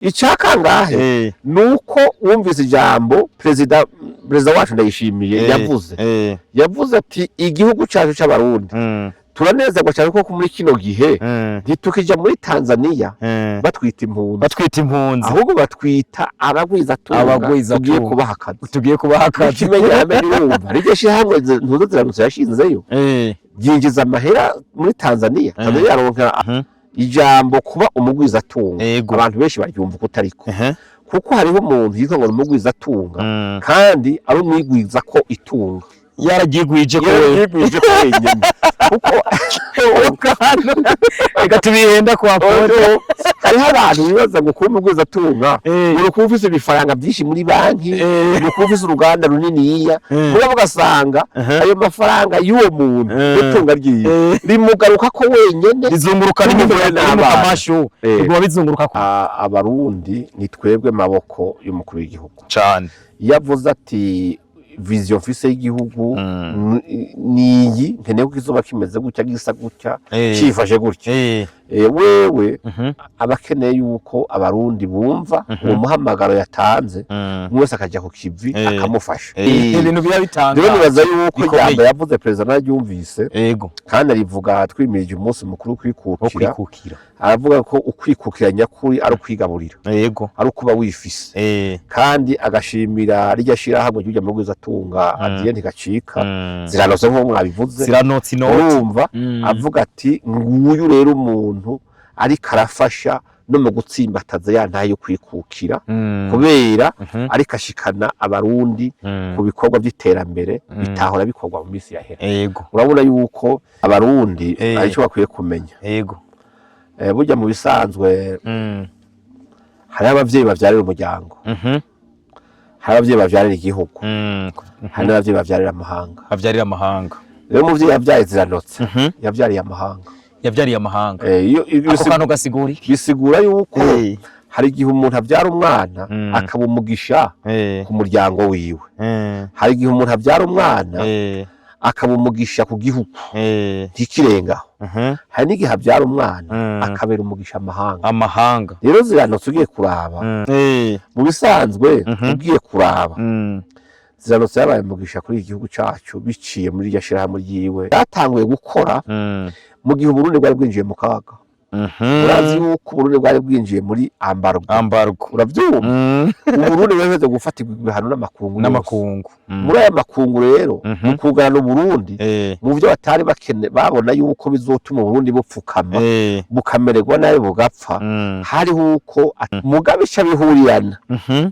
icakangahe nuko wumvise ijambo perezida wacu Ndayishimiye yavuze ati igihugu cyacu c'abarundi turanezerwa cyane ko muri kino gihe ntitukija muri Tanzania batwita impunzi ahubwo batwita abagwiza tugiye kubaha akazi kimenya urumva rije shihamwe ntuzo ziranutse yashinzeyo yinjiza amahera muri Tanzania yaronka ijambo kuba umugwizatunga abantu benshi baryumva kutariko kuko hariho umuntu yitwa ngo umugwizatunga kandi ari umwigwiza ko itunga yaragigwije ko wenyine kuko reka tubihenda kwa foto hariho abantu bibaza ngo kuba umugwizatunga uri kuba ufise ibifaranga byinshi muri banki uri kuba ufise uruganda runiniya mugabo ugasanga ayo mafaranga y'uwo muntu itunga ryiwe rimugaruka ko wenyine rizunguruka n'amashu bigwa bizunguruka ko abarundi ni twebwe maboko y'umukuru w'igihugu cyane yavuze ati vision office y'igihugu niyi nkeneye ko izuba kimeze gutya gisa gutya cifashe gutya wewe abakeneye yuko abarundi bumva uwo muhamagaro yatanze mwese akajya ku kivi akamufasha ibintu biya bitanga rero nibaza yuko ijambo yavuze president naryumvise kandi arivuga twimirije umunsi mukuru kwikukira aravuga ko ukwikukira nyakuri ari ukwigaburira ari kuba wifise kandi agashimira rijya shira hamwe ryujya mu gwizatunga agiye ntigacika ziranose nko mwabivuze ziranotsi urumva avuga ati nguyu rero umuntu ariko arafasha no mu gutsimbataza ya ntayo kwikukira kubera ariko ashikana abarundi ku bikorwa by'iterambere bitahora bikorwa mu minsi yahera urabona yuko abarundi aricyo bakwiye kumenya burya mu bisanzwe hari abavyeyi bavyarira umuryango hari abavyeyi bavyarira igihugu hari n'abavyeyi bavyarira amahanga rero umuvyeyi yavyaye ziranotse yavyariye amahanga ako kantu gasigura iki bisigura yuko hari igihe umuntu avyara umwana akaba umugisha ku muryango wiwe hari igihe umuntu avyara umwana akaba umugisha ku gihugu ntikirengaho hari n'igihe avyara umwana akabera umugisha amahanga rero ziranotse ugiye kuraba mu bisanzwe ugiye kuraba ziranotse yabaye umugisha kuri igihugu cacu biciye muri iryo shirahamwe ryiwe yatanguye gukora mu gihe Uburundi bwari bwinjiye mu kaga urazi yuko Uburundi bwari bwinjiye muri ambargo uravyumva Uburundi bwaheze gufatirwa ibihano n'amakungu muri aya makungu rero ukugana n'Uburundi mu byo batari babona yuko bizotuma Uburundi bupfukama bukamererwa nayo bugapfa hari uko mugabisha bihurirana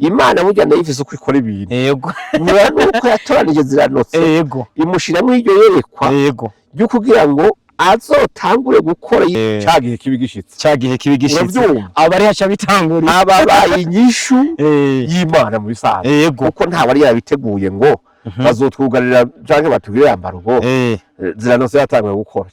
Imana burya ndayifise uko ikora ibintu niba nuko yatoranije ziranotse imushiramo iryo yerekwa byo kugira ngo azotangure gukora cyagihe kibigishitse abari hacha bitangura ababaye inyishu y'Imana mu bisanzwe kuko nta bari yarabiteguye ngo bazotwugarira canke batugire ambarugo ziranose yatanguye gukora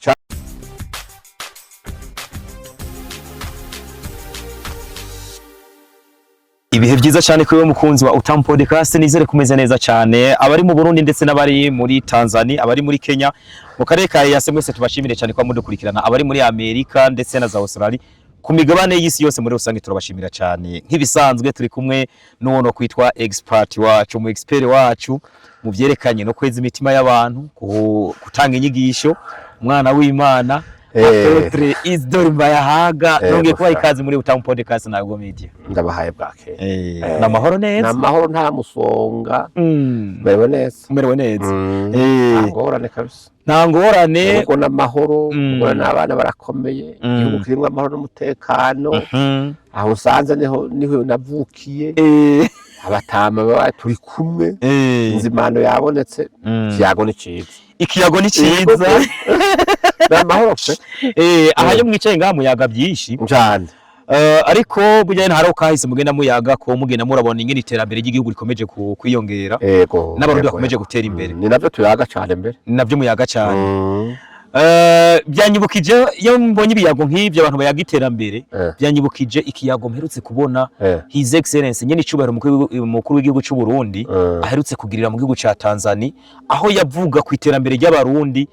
ibihe byiza cyane kuri mukunzi wa Utamu Podcast nizere kumeze neza cyane abari mu Burundi ndetse n'abari muri Tanzania abari muri Kenya mu karere ka EAC mwese tubashimire cyane kwa mudukurikirana abari muri Amerika ndetse na za Australia ku migabane y'isi yose muri rusange turabashimira cyane nk'ibisanzwe turi kumwe n'uwono kwitwa expert wacu mu expert wacu mu byerekanye no kweza imitima y'abantu gutanga inyigisho umwana w'Imana Apotre Isidore Mbayahaga nongeye kuba ikaze muri Utamu Podcast na Go Media ndabahaye bwake namahoro neza namahoro nta musonga merewe neza ngorane kabisa ntangorane kuko namahoro ngo n'abana barakomeye igihugu kirimo amahoro n'umutekano aho usanze niho navukiye abatama turi kumwe inzimano yabonetse kiyago ni ciza ikiyago ni ciza namahoro pe ahayo mwicaye ngaha muyaga byinshi cyane ariko bujyane haro kahise mugenda muyaga ko mugenda murabona ingene iterambere ry'igihugu rikomeje kwiyongera n'abarundi bakomeje gutera imbere ni navyo tuyaga cyane mbere ni navyo muyaga cyane byanyibukije iyo mbonye ibiyago nk'ibyo abantu bayaga iterambere byanyibukije ikiyago mperutse kubona His Excellence nyene icubahiro mukuru w'igihugu cy'u Burundi aherutse kugirira mu gihugu ca Tanzania aho yavuga ku iterambere ry'abarundi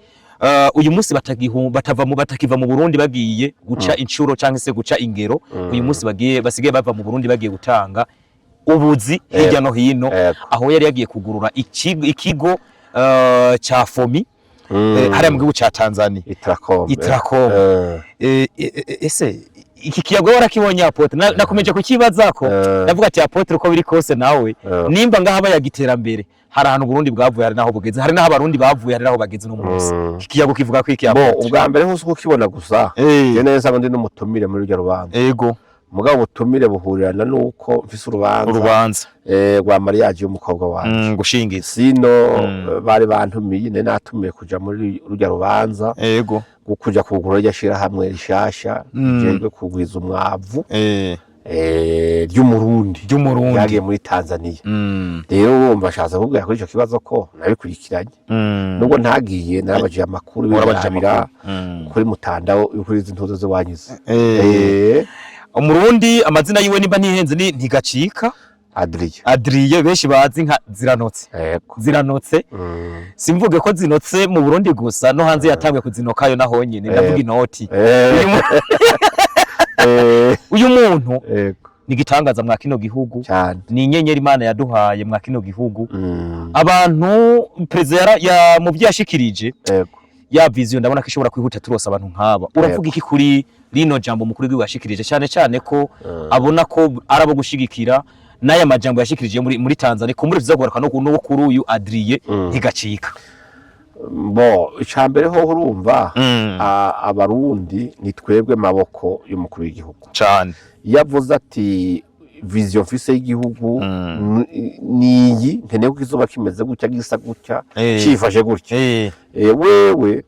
uyu munsi batakiva mu Burundi bagiye guca incuro canke se guca ingero. Uyu munsi basigaye bava mu Burundi bagiye gutanga ubuzi hirya no hino, aho yari yagiye kugurura ikigo cha FOMI hariya mu gihugu ca Tanzania Itracom. Ese iki kiyago warakibonye Apotre? Nakomeje kukibazako, ndavuga ati Apotre uko biri kose nawe nimba ngaha bayagiterambere, hari ahantu Burundi bwavuye, hari naho bugeze, hari naho abarundi bavuye, hari naho bageze no munsi. Iki kiyago kivuga ko iki Apotre ubwa mbere hose uko kibona gusa je neza abandi n'umutumire muri ryo rubanza. Yego, mugabo ubutumire buhurirana nuko mfise urubanza rwa mariage y'umukobwa wanje gushingiza sino bari bantumiye ne natumiye kuja muri rujya rubanza. Yego, kuja kugura ryashira hamwe rishasha jejwe kugwiza umwavu ry'umurundi yagiye muri Tanzania. Rero urumva shaza kubwira kuri ico kibazo ko nabikurikiranye, nubwo ntagiye narabaje amakuru birabira kuri mutandao kuri izi ntozo ze wanyize. Umurundi amazina yiwe nimba ntihenze ni Ntigacika Adrien benshi bazi nka Ziranotse. Simvuge ko zinotse mu Burundi gusa, no hanze yatangwe kuzinokayo naho nyine ndavuga inoti. Uyu muntu ni gitangaza mwa kino gihugu, ni inyenyeri Imana yaduhaye mwa kino gihugu. Abantu president ya mu byashikirije ya vision ndabona ko ishobora kwihuta turose abantu nk'aba. Uravuga iki kuri rino jambo mukuru w'ibashikirije, cyane ko abona ko arabo gushigikira n'aya majambo yashikirije muri Tanzania ko muri tuzagaruka no kuri uyu Adrien Ntigacika? Icambere ho urumva abarundi ni twebwe maboko y'umukuru w'igihugu cyane. Yavuze ati vision fise y'igihugu niyi nkeneye ko izuba kimeze gutya gisa gutya cifashe gutya. Wewe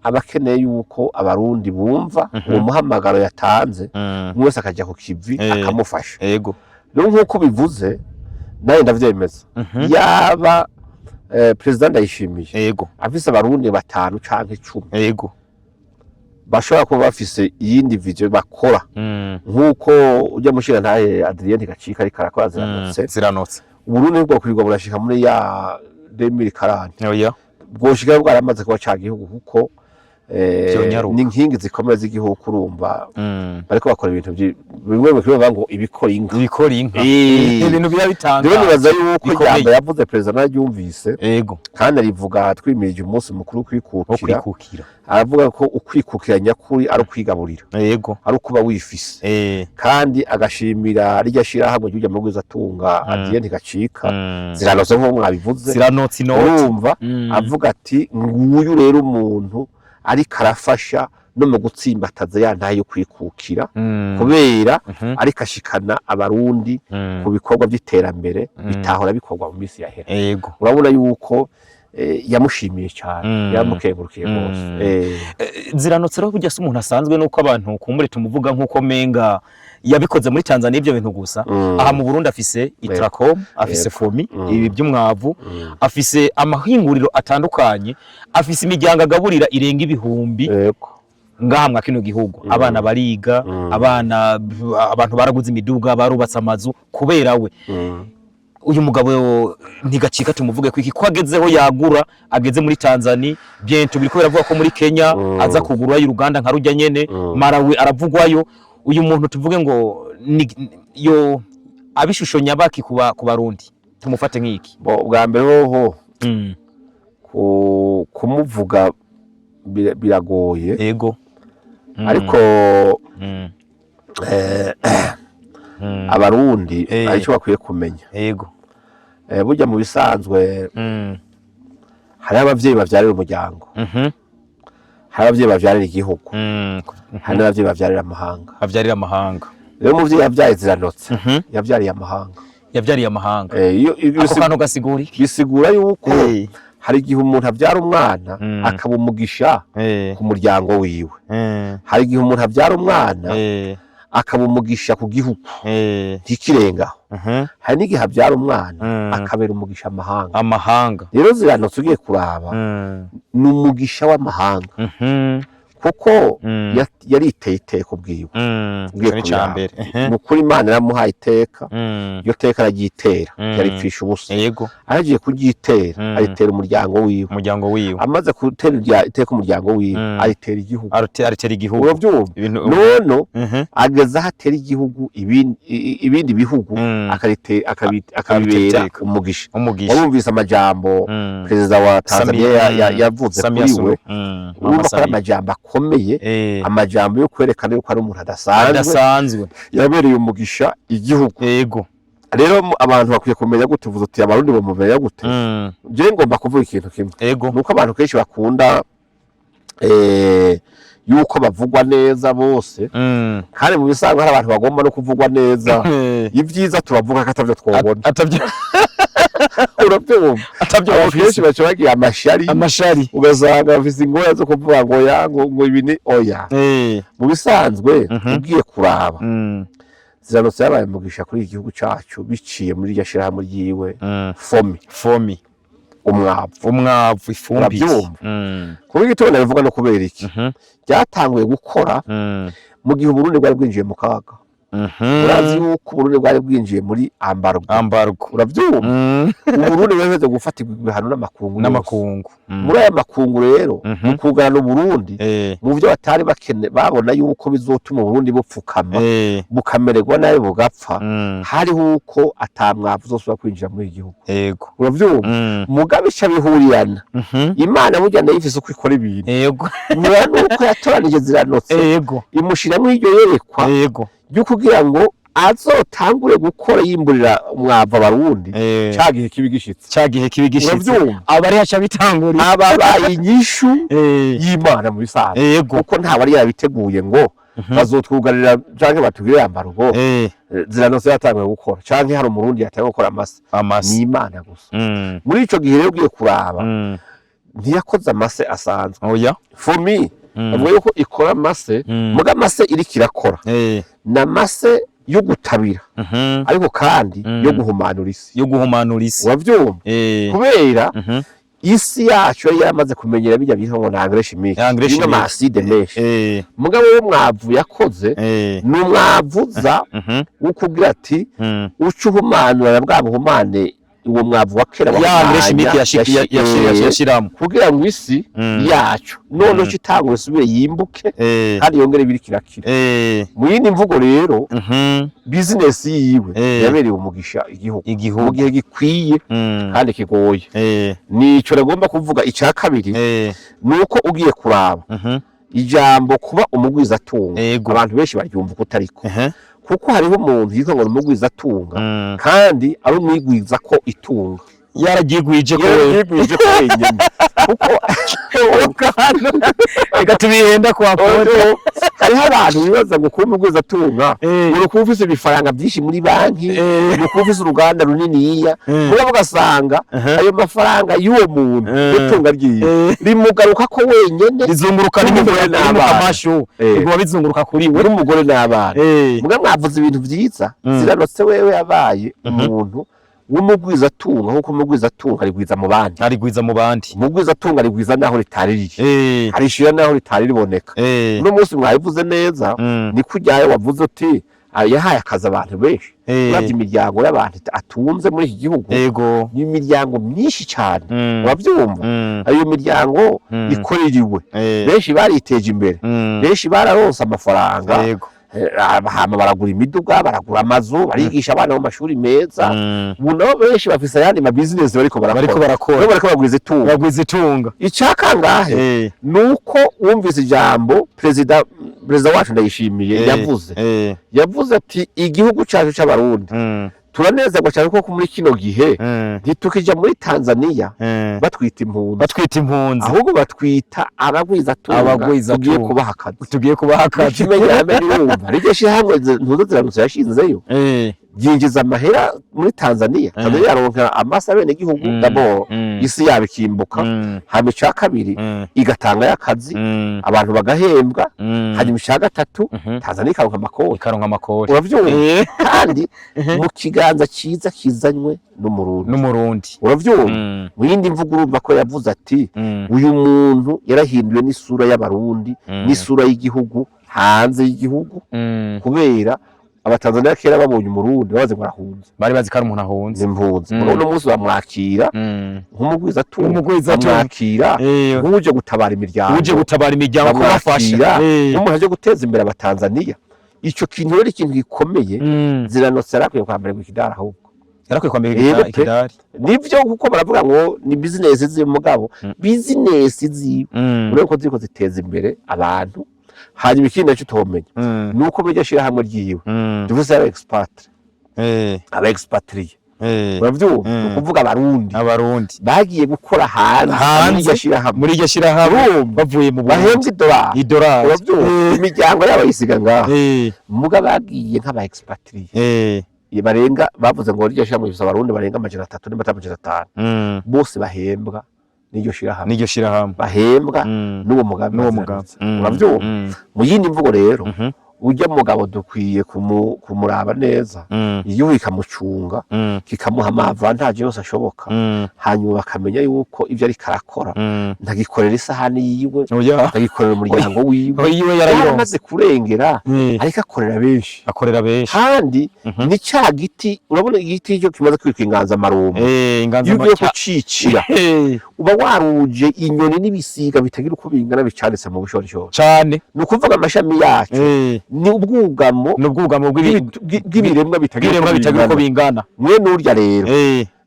abakeneye yuko abarundi bumva uwo muhamagaro yatanze, mwese akajya ku kivi akamufasha. Yego, rero nkuko bivuze naye ndavyemeza. Yaba president Ndayishimiye afise abarundi 5 canke 10 bashobora kuba bafise iyindi vision bakora nkuko ujya mushira ntaye Adrien Ntigacika ariko arakora Ziranotse. Uburundi bwo kwirwa burashika muri ya 2040 bwoshika bwaramaze kuba ca gihugu kuko ni nkingi zikomeye z'igihugu kurumva bariko bakora ibintu bimwe bivuga ngo ibikora inka ibintu biya bitanga. Rero nibaza yuko ijambo yavuze president naryumvise kandi arivuga twimirije umunsi mukuru kwikukira. Aravuga ko ukwikukira nyakuri ari ukwigaburira, ari ukuba wifise, kandi agashimira rya shira hamwe ry'ujya mu gwiza tunga Adrien Ntigacika Ziranotse nko mwabivuze. Ziranotse urumva avuga ati nguyu rero umuntu ariko arafasha no mu gutsimbataza ya ntayo yo kwikukira kubera ariko ashikana abarundi ku bikorwa by'iterambere bitahora bikorwa mu minsi yahera. Urabona yuko yamushimiye cyane, yamukengurukiye bose. Ziranotse rero burya se umuntu asanzwe nuko abantu kumbure tumuvuga nkuko menga yabikoze muri Tanzania ibyo bintu gusa. Aha mu Burundi afise Itracom, afise FOMI ibi by'umwavu, afise amahinguriro atandukanye, afise imiryango agaburira irenga ibihumbi ngaha mwa kino gihugu. Abana bariga, abantu baraguze imiduga, barubatse amazu kubera we. Uyu mugabo Ntigacika tumuvuge ko iki kwagezeho yagura ageze muri Tanzania, bientôt biriko biravuga ko muri Kenya aza kugura y'Uganda nka rujya nyene, Malawi aravugwayo. Uyu muntu tuvuge ngo yo abishusho nyabaki ku Barundi tumufate nk'iki? Bwa mbere ho kumuvuga biragoye. Ariko abarundi arico bakwiye kumenya. Burya mu bisanzwe hari abavyeyi bavyarira umuryango, hari abavyeyi bavyarira igihugu, hari n'abavyeyi bavyarira amahanga. Rero umuvyeyi yavyaye Ziranotse yavyariye amahanga. Ako kantu gasigura iki? Bisigura yuko hari igihe umuntu avyara umwana akaba umugisha ku muryango wiwe, hari igihe umuntu avyara umwana akaba umugisha ku gihugu ntikirengaho, hari n'igihe avyara umwana akabera umugisha amahanga. Rero Ziranotse ugiye kuraba ni umugisha w'amahanga kuko yariteye iteka ubwiwe nukuri Imana yaramuhaye iteka iyo teka araryitera yaripfisha ubusa aragiye kuryitera aritera umuryango wiwe amaze gutera iteka umuryango wiwe aritera igihugu urabyumva nono ageza aho atera igihugu ibindi bihugu akabibera umugisha warumvise amajambo perezida wa Tanzania yavuze kuri we urumva ko ari amajambo akomeye amajambo yo kwerekana yuko ari umuntu adasanzwe yabereye umugisha igihugu rero abantu bakwiye kumenya gute uvuze uti abarundi bamumenya gute je ngomba kuvuga ikintu kimwe nuko abantu kenshi bakunda yuko bavugwa neza bose kandi mu bisanzwe hari abantu bagomba no kuvugwa neza ibyiza turavuga ko atavyo twobona urabyumva kenshi baca bagira amashari ugasanga bafise ingorane zo kuvuga ngo ibi ni oya mu bisanzwe ugiye kuraba ziranotse yabaye umugisha kuri igihugu cacu biciye muri iryo shirahamwe ryiwe fomi umwavu ifumbire kuba igitona bivuga no kubera iki byatanguye gukora mu gihe Uburundi bwari bwinjiye mu kaga urazi yuko Uburundi bwari bwinjiye muri ambargo urabyumva Uburundi bwaheze gufatirwa ibihano n'amakungu muri aya makungu rero ukugana Uburundi mu byo batari babona yuko bizotuma Uburundi bupfukama bukamererwa nayo bugapfa hariho uko atamwavu zosubira kwinjira muri igihugu urabyumva mugabe bihuriyana Imana burya ndayifise uko ikora ibintu nuko yatoranije ziranotse imushiramo iryo yerekwa byo kugira ngo azotangure gukora yimburira umwava abarundi cagihe kibigishitse abari haca bitangura ababaye inyishu y'Imana mu bisanzwe kuko nta bari yarabiteguye ngo bazotwugarira canke batugire ambarugo ziranose yatanguye gukora canke hari umurundi yatanguye gukora amase ni Imana gusa muri ico gihe rero ugiye kuraba ntiyakoze amase asanzwe for me avuga yuko ikora amase muga amase iri kirakora na mase yo gutabira ariko kandi yo guhumanura isi uravyumva kubera isi yacu yari yaramaze kumenyera bijya biho na engrais chimique n'ama acide menshi mugabo wo mwavu yakoze n'umwavuza ukugira ati ucuhumanura bwa buhumane uwo mwavu wa kera yashiramo kugira ngo isi yacu none kitangure subire yimbuke kandi yongere biri kirakira mu yindi mvugo rero business yiwe yabereye umugisha igihugu mu gihe gikwiye kandi kigoye nico ragomba kuvuga icya kabiri nuko ugiye kuraba ijambo kuba umugwiza tunga abantu benshi baryumva kutariko kuko hariho umuntu yitwa ngo umugwiza tunga kandi ari umwigwiza ko itunga yaragigwije ko wenyine kuko reka tubihenda kwa poro hariho abantu bibaza ngo kuba umugwiza tunga uri kuba ufise ibifaranga byinshi muri banki uri kuba ufise uruganda runiniya kuba ugasanga ayo mafaranga y'uwo muntu itunga ryiwe rimugaruka ko wenyine rizunguruka n'umugore n'amashu iguma bizunguruka kuri we n'umugore n'abana muga mwavuze ibintu byiza ziranotse wewe yabaye umuntu w'umugwiza tunga nkuko umugwiza tunga arigwiza mu bandi umugwiza tunga arigwiza naho ritaririye arishira naho ritari riboneka no munsi mwabivuze neza ni kujyaye wavuze uti yahaye akaza abantu benshi uravye imiryango y'abantu atunze muri iki gihugu ni imiryango myinshi cyane uravyumva ayo miryango ikoreriwe benshi bariteje imbere benshi bararonse amafaranga hama baragura imiduga baragura amazu barigisha abana mu mashuri meza buno benshi bafise ayandi ma business bariko bagwiza itunga icakangahe nuko wumvise ijambo perezida wacu Ndayishimiye yavuze ati igihugu cyacu c'abarundi turanezerwa cyane ko muri kino gihe ntitukija muri Tanzania batwita impunzi ahubwo batwita abagwiza tugiye kubaha akazi kimenya urumva ryo shirahamwe ntuzo ziranutse yashinzeyo byinjiza amahera muri Tanzania. Tanzania yaronka amasa bene gihugu dabo isi yabikimbuka hama ica kabiri igatanga y'akazi abantu bagahembwa hanyuma ica gatatu Tanzania ikaronka amakori uravyumva kandi mu kiganza ciza kizanywe n'umurundi uravyumva mu yindi mvugo urumva ko yavuze ati uyu muntu yarahinduwe n'isura y'abarundi n'isura y'igihugu hanze y'igihugu kubera abatanzania kera babonye umurundi babaze ngo arahunze bari bazi ko ari umuntu ahunze impunzi uno munsi bamwakira nk'umugwiza bamwakira nk'uje gutabara imiryango kubafasha umuntu aje guteza imbere abatanzania ico kintu rero ikintu gikomeye ziranotse yarakwiye kwambara ikidari ahubwo yarakwiye kwambara ikidari nivyo kuko baravuga ngo ni business z'umugabo business ziwe ureko ziko ziteza imbere abantu hanyuma ikindi naco utomenya nuko burya shira hamwe ryiwe tuvuze aba expatrié uravyumva ukuvuga abarundi bagiye gukora hanze muri iryo shira hamwe bavuye mu bahembye idolari uravyumva imiryango yabo yisiga ngaho muga bagiye nk'aba expatrié barenga bavuze ngo iryo shira hamwe bifise abarundi barenga 300 n'500 bose bahembwa n'iryo shira hamwe bahembwa n'uwo mugambi uravyumva mu yindi mvugo rero ujya mugabo dukwiye kumuraba neza iyo ikamucunga kikamuha amavantage yose ashoboka hanyuma bakamenya yuko ivyo ari karakora ntagikorera isahani yiwe ntagikorera umuryango wiwe yaramaze kurengera ariko akorera benshi kandi ni ca giti urabona igiti cyo kimaze kwitwa inganzamarumbo yugiye kucicira uba waruje inyoni n'ibisiga bitagira uko bingana bicanitse mu bushorishori cane ni ukuvuga amashami yacu ni ubwugamo bw'ibiremwa bitagira uko bingana mwe n'urya rero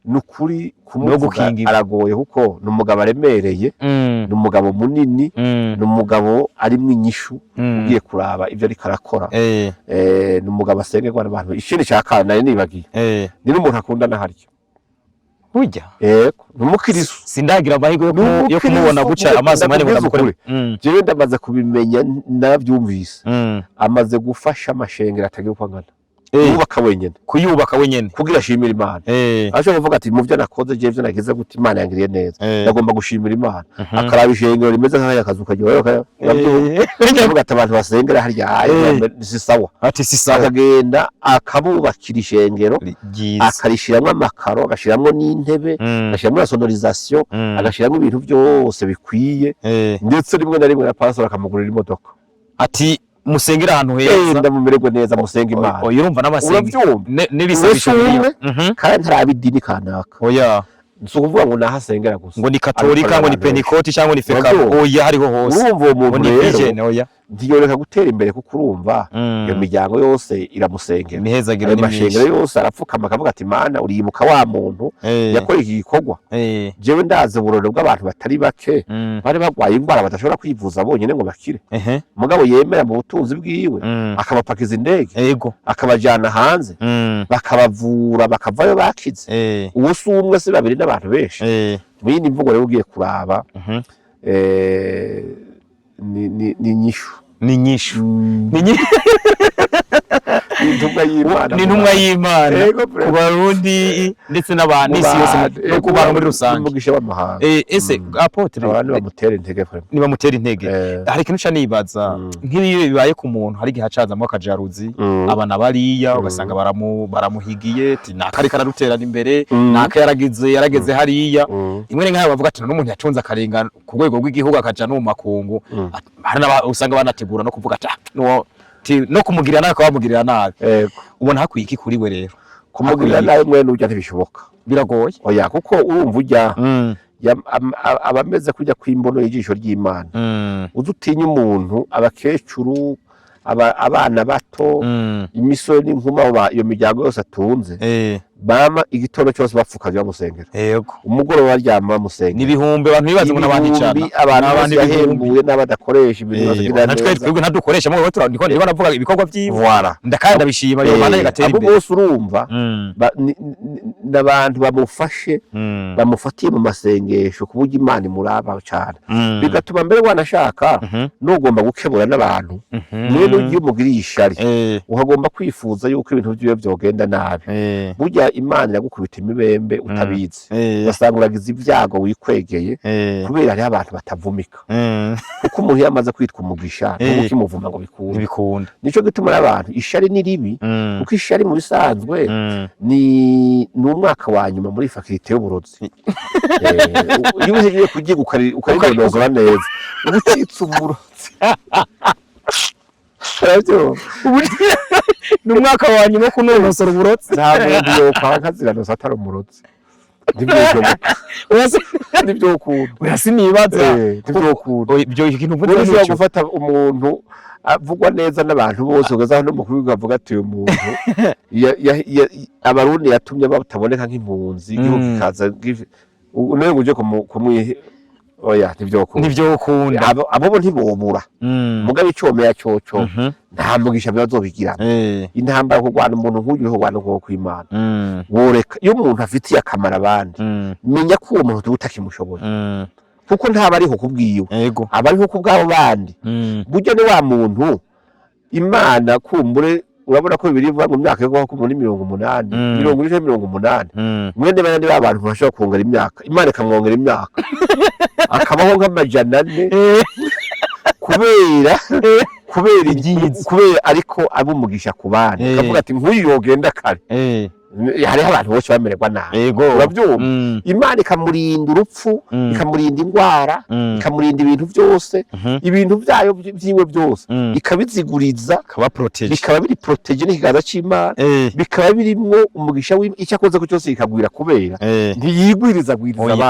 nukuri kumuvuga aragoye kuko numugabo aremereye numugabo munini numugabo ari mwinyishu ugiye kuraba ivyo ari karakora numugabo asengerwa n'abantu ishini cyakana nibagiye ni n'umuntu akundana haryo burya numukirisu sindagira amahirwe yo kumubona guca amazi mane mudakore jewe ndamaze kubimenya navyumvise amaze gufasha amashengero atagira uko angana kuyubaka wenyene kugira ashimira Imana aje kuvuga ati mu byo nakoze je byo nagize guti Imana yangiriye neza ndagomba gushimira Imana akaraba ishengero rimeze nk'aya kazu kagiye yavuga ati abantu basengera harya si sawa ati si sawa akagenda akabubakira ishengero akarishiramwe amakaro agashiramwe n'intebe agashiramwe na sonorisation agashiramwe ibintu byose bikwiye ndetse rimwe na rimwe na pastor akamugurira imodoka ati musengera ahantu heza ndamumererwa neza musenga Imana urumva n'amasengero n'ibisabisho kandi ntarabidini kanaka nsukuvuga ngo nahasengera gusa ngo ni katolika ngo ni pentecote cyangwa ni fekabo hariho hose urumva uwo muntu rero ntiyoreka gutera imbere kuko urumva iyo miryango yose iramusengera ayo mashengero yose arapfukama akavuga ati Mana uriyibuka wa muntu yakora iki gikorwa jewe ndaze uburoro bw'abantu batari bake bari bagwaye indwara badashobora kwivuza bonyine ngo bakire mugabo yemera mu butunzi bwiwe akabapakiza indege akabajyana hanze bakabavura bakavayo bakize uwo si umwe si babiri n'abantu benshi mu yindi mvugo rero ugiye kuraba ni nyishu intumwa y'Imana ku Barundi ndetse n'abantu isi yose no ku bantu muri rusange umugisha w'amahanga ese apotre abantu bamutera intege niba mutera intege hari ikintu ca nibaza nk'iyo bibaye ku muntu hari gihe acazamo akajaruzi abana bariya ugasanga baramuhigiye ati nakari kararuterana imbere naka yarageze hariya imwe nk'aho bavuga ati n'umuntu yaconze akarenga ku rwego rw'igihugu akaja no mu makungu usanga banategura no kuvuga ati no kumugirira nabi akabamugirira nabi ubona hakwiye iki kuri we rero kumugirira nabi mwene urya ntibishoboka biragoye oya kuko urumva urya abameze kujya kw'imbono y'ijisho ry'Imana udutinya umuntu abakecuru abana bato imisoro n'inkuma iyo miryango yose atunze bama igitondo cyose bapfukaje bamusengera yego umugoroba baryama bamusengera n'ibihumbi abantu bibaza ngo n'abandi cyane abantu bahembuye n'abadakoresha ibintu bagira neza twebwe ntadukoresha mu batura ndiko niba navuga ibikorwa by'ivwara ndakanda bishima iyo bana gatera imbere abo bose urumva n'abantu bamufashe bamufatiye mu masengesho kuburyo Imana imuraba cyane bigatuma mbere wanashaka n'ugomba gukebura n'abantu niwe n'ugiye umugiriye ishari uhagomba kwifuza yuko ibintu byiwe byogenda nabi burya Imana iragukubita imibembe utabizi basanga uragize ibyago wikwegeye kubera ari abantu batavumika kuko umuntu yamaze kwitwa umugisha n'uko imuvuma ngo bikunda nico gituma abantu ishari ni ribi kuko ishari mu bisanzwe ni umwaka wa nyuma muri fakulite y'uburozi iyo ugiye kugiga ukarindonozora neza ubucitse umurozi ni umwaka wa nyuma kunonosora uburozi nta muntu yopanga ziranoza atari umurozi nibyo ukunda urasinibaza nibyo ukunda ibyo ikintu uvuze gufata umuntu avugwa neza n'abantu bose ugazaho n'umukuru ukavuga ati uyu muntu abarundi yatumye bataboneka nk'impunzi igihugu kikaza nawe uje kumwihe oya nibyo ukunda abo bo ntibobura mugabe icomeye cyoco nta mugisha bazobigirana intambara kurwana umuntu nk'uyu kurwana ngo kw'Imana woreka iyo umuntu afitiye akamara abandi menya ko uwo muntu utakimushoboye kuko ntaba ariho kubwiwe aba ariho kubwabo bandi buryo ni wa muntu Imana kumbure urabona ko bibiri mu myaka yo kuva muri 80 80 mwene bandi babantu bashobora kongera imyaka Imana ikamwongera imyaka akabaho nk'amajana 4 kubera ariko abumugisha ku bandi akavuga ati nk'uyu yogenda kare hariho abantu bose bamererwa nabi urabyumva Imana ikamurinda urupfu ikamurinda indwara ikamurinda ibintu byose ibintu byayo byiwe byose ikabiziguriza bikaba biri protege n'ikiganza cy'Imana bikaba birimwo umugisha icyo akoze ko cyose ikagwira kubera ntiyigwiriza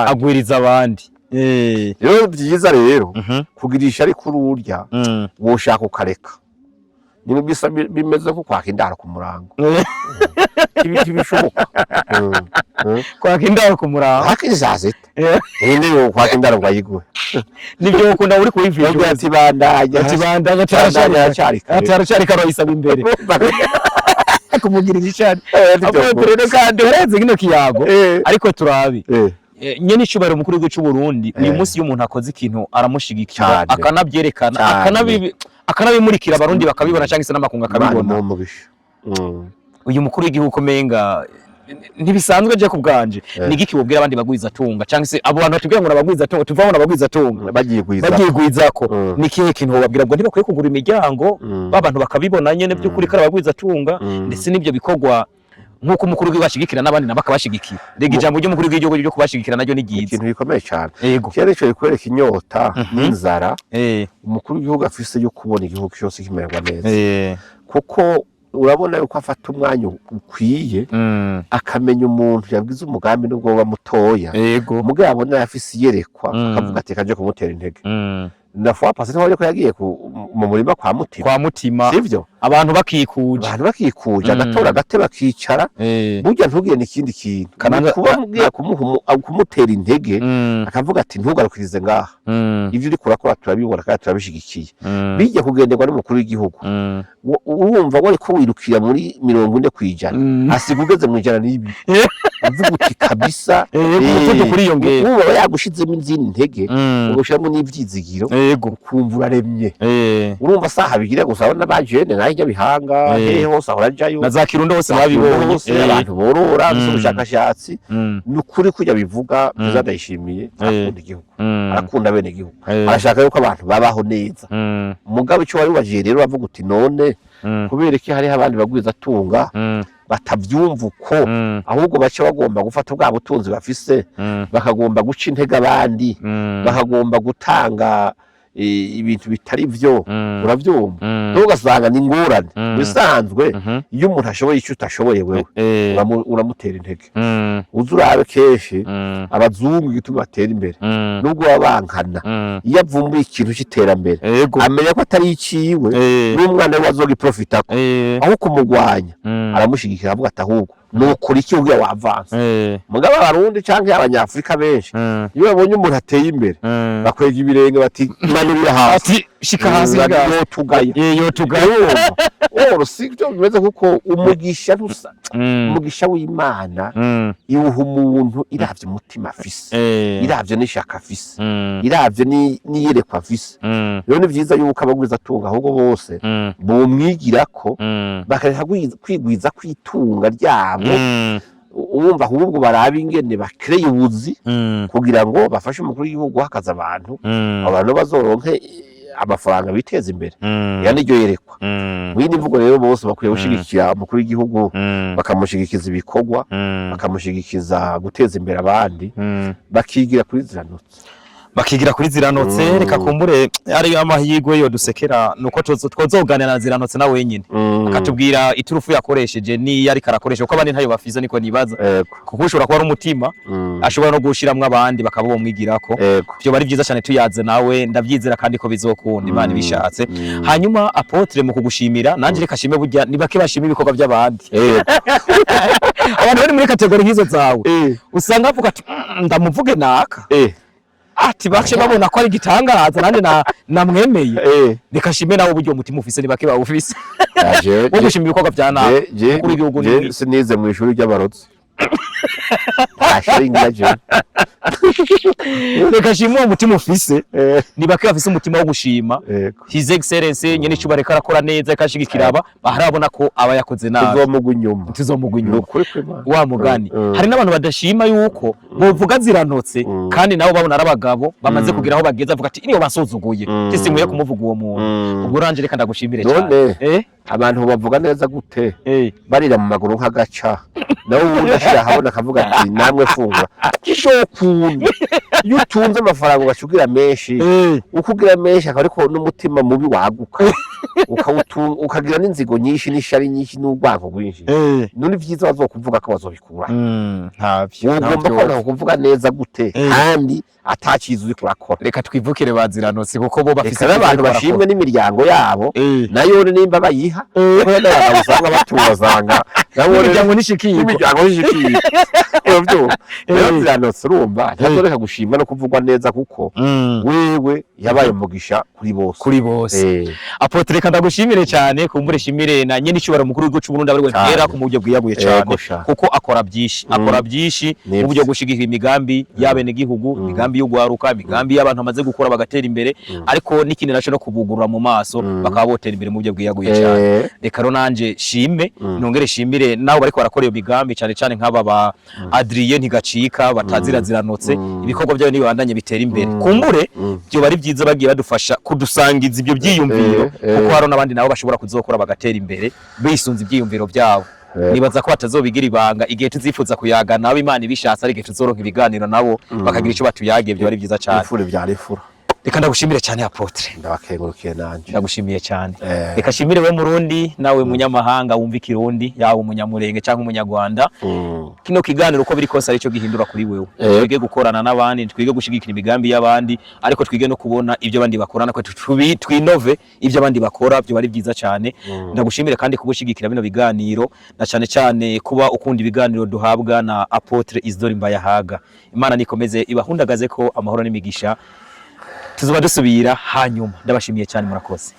agwiriza abandi rero byiza rero kugirisha ari kuri urya woshaka ukareka niba bisa bimeze nko kwaka indaro ku murango ibishoboka kwaka indaro ku murango hakizazita niyo kwaka indaro ngo ayiguhe nibyo ukunda uri kuyivisha ati bandanya cyari karo isaba imbere kumugirira ishari rero kandi urenze gino kiyago ariko turabi nyene icubaro umukuru w'igihugu cy'u Burundi uyu munsi iyo umuntu akoze ikintu aramushigikira akanabyerekana akanabimurikira abarundi bakabibona cyangwa se n'amakungu akabibona uyu mukuru w'igihugu komenga ntibisanzwe je kubganje nigiki wobwira abandi bagwiza tunga cyangwa se abo bantu batubwira ngo nabagwiza tunga tuvamo nabagwiza tunga bagiye gwizako nikihe kintu babwira ngo ntibakwiye kugura imiryango babantu bakabibona nyene by'ukuri kara bagwiza tunga ndetse nibyo bikogwa nkuko umukuru w'igihugu ashigikira n'abandi nabakabashigikira rega ijambo ry'umukuru w'igihugu ryo kubashigikira naryo nigize ikintu bikomeye cyane cyane cyo kwereka inyota n'inzara umukuru w'igihugu afise yo kubona igihugu cyose kimererwa neza kuko urabona yuko afata umwanya ukwiye akamenya umuntu yabwize umugambi nubwo bamutoya mugabo abona yafise iyerekwa akavuga ati kaje kumutera intege na fois passé ko yagiye mu murima kwa mutima sivyo abantu bakikuje agatora agate bakicara burya ntugire n'ikindi kintu kuba mugiye kumutera intege akavuga ati ntugarukirize ngaha ivyo uri kurakora turabibona kandi turabishigikiye bijya kugenderwa n'umukuru w'igihugu urumva wari ko wirukira muri 40 kwijana asiga ugeze mu ijana n'ibi uvuga uti kabisa umutudu kuri iyo ngero uba yagushizemo izindi ntege ugushiramo n'ivyizigiro ukumva uraremye urumva saha bigira gusa n'abajene najya bihanga hehe hose ahora jayo na za Kirundo hose babibonye abantu borora ubushakashatsi n'ukuri kujya bivuga bizadayishimiye akunda igihugu arakunda bene igihugu arashaka yuko abantu babaho neza mugabo icyo wari waje rero bavuga uti none kubera iki hari abandi bagwiza tunga batavyumva uko ahubwo bace bagomba gufata ubwa butunzi bafise bakagomba guca intege abandi bakagomba gutanga ibintu bitari byo uravyumva ugasanga ni ngorane bisanzwe iyo umuntu ashoboye icyo utashoboye wewe uramutera intege uzurabe keshi abazungu gituma batera imbere nubwo babankana iyo avumbuye ikintu cy'iterambere amenya ko atari iciwe n'umwana we azogiprofitako aho kumugwanya aramushigikira avuga ati ahubwo nukuri iki ugiye wavanse mugabo abarundi canke abanyafrika benshi iyo babonye umuntu ateye imbere bakwega ibirenge bati manurira hasi shika hasi yotugaya sivyo bimeze kuko umugisha rusa umugisha w'Imana iwuha umuntu iravye umutima afise iravye n'ishaka afise iravye niyerekwa afise rero ni vyiza yuko abagwiza atunga ahubwo bose bomwigirako bakareka kwigwiza kwitunga ryabo uwumva ahubwo baraba ingene bakreye ubuzi kugira ngo bafashe umukuru w'igihugu hakaza abantu bazoronke amafaranga biteza imbere yani ryo yerekwa mwini mvugo rero bose bakwiye gushigikira umukuru w'igihugu bakamushigikiza ibikorwa bakamushigikiza guteza imbere abandi bakigira kuri ziranotse reka kumbure ari amahirwe yo dusekera nuko twozoganira na ziranotse na wenyine akatubwira iturufu yakoresheje ni yari karakoresha uko abandi ntayo bafiza niko nibaza kuko ushobora kuba ari umutima ashobora no gushiramwe abandi bakaba bomwigirako byo bari byiza cyane tuyaze nawe ndavyizera kandi ko bizokunda Imana ibishatse hanyuma Apotre mu kugushimira nanje reka shime burya nibake bashima ibikorwa by'abandi abantu bari muri kategori nk'izo zawe usanga avuga ati ndamuvuge naka ati bace babona ko ari gitangaza nande namwemeye reka shime nawe buryo umutima ufise nibake bawufise wo gushima ibikorwa bya nawe kuri igihugu ni sinize mu ishuri ry'abarotsi reka shima umutima ufise nibake bafise umutima wo gushima his excellence nyene cyuba reka arakora neza akashigikira aba baharabona ko aba yakoze nabi tuzomugwa inyuma wa mugani hari n'abantu badashima yuko bovuga ziranotse kandi nabo babona arabagabo bamaze kugira aho bageze avuga ati niyo bansuzuguye tisimuye kumuvuga uwo muntu ubwo uranje reka ndagushimire cyane abantu bavuga neza gute barira mu maguru nk'agaca nawe ubundi ashira habona akavuga ati namwe fungura kishokunda iyo utunze amafaranga ugashugira menshi ukugira menshi akaba ariko n'umutima mubi waguka ukagira n'inzigo nyinshi n'ishari nyinshi n'ubwanko bwinshi none vyiza bazokuvuga ko bazobikura ugomba kuvuga neza gute kandi atakiza uri kurakora reka twivukire baziranotse kuko bo bafise abantu bashimwe n'imiryango yabo nayo nimba bayiha n'abantu usanga batubazanga nabo imiryango nishikiye byo rero ziranotse urumva ntazoreka gushimwa no kuvugwa neza kuko wewe yabaye umugisha kuri bose Apotre reka ndagushimire cyane kumbure shimire na nyene cyubara mukuru w'igihugu cy'u Burundi abari wera ku buryo bwiyaguye cyane kuko akora byinshi mu buryo gushigikira imigambi y'abene gihugu imigambi yo gwaruka imigambi y'abantu bamaze gukora bagatera imbere ariko n'ikindi naco no kubugurura mu maso bakaba botera imbere mu buryo bwiyaguye cyane reka ro nanje shime nongere shimire naho bariko barakora iyo migambi cyane nk'aba ba Adrien Ntigacika batazira ziranotse ibikorwa byayo nibandanye bitera imbere kumbure byo bari byiza bagiye badufasha kudusangiza ibyo byiyumviro kuko haro nabandi nabo bashobora kuzokora bagatera imbere bisunze ibyiyumviro byabo nibaza ko batazobigira ibanga igihe tuzifuza kuyaga nabo Imana ibishatse ari igihe tuzoronka ibiganiro nabo bakagira ico batuyagiye byo bari byiza cyane reka ndagushimire cyane Apotre ndabakengurukiye nanje ndagushimiye cyane reka shimire we Murundi nawe munyamahanga wumva ikirundi yawe umunyamurenge cyangwa umunyarwanda kino kiganiro uko biri kose arico gihindura kuri wewe twige gukorana n'abandi twige gushigikira imigambi y'abandi ariko twige no kubona ibyo abandi bakorana ko twinove ibyo abandi bakora byo bari byiza cyane ndagushimire kandi kugushigikira bino biganiro na cyane kuba ukunda ibiganiro duhabwa na Apotre Isidore Mbayahaga Imana nikomeze ibahundagaze ko amahoro n'imigisha tuzoba dusubira hanyuma ndabashimiye cyane murakoze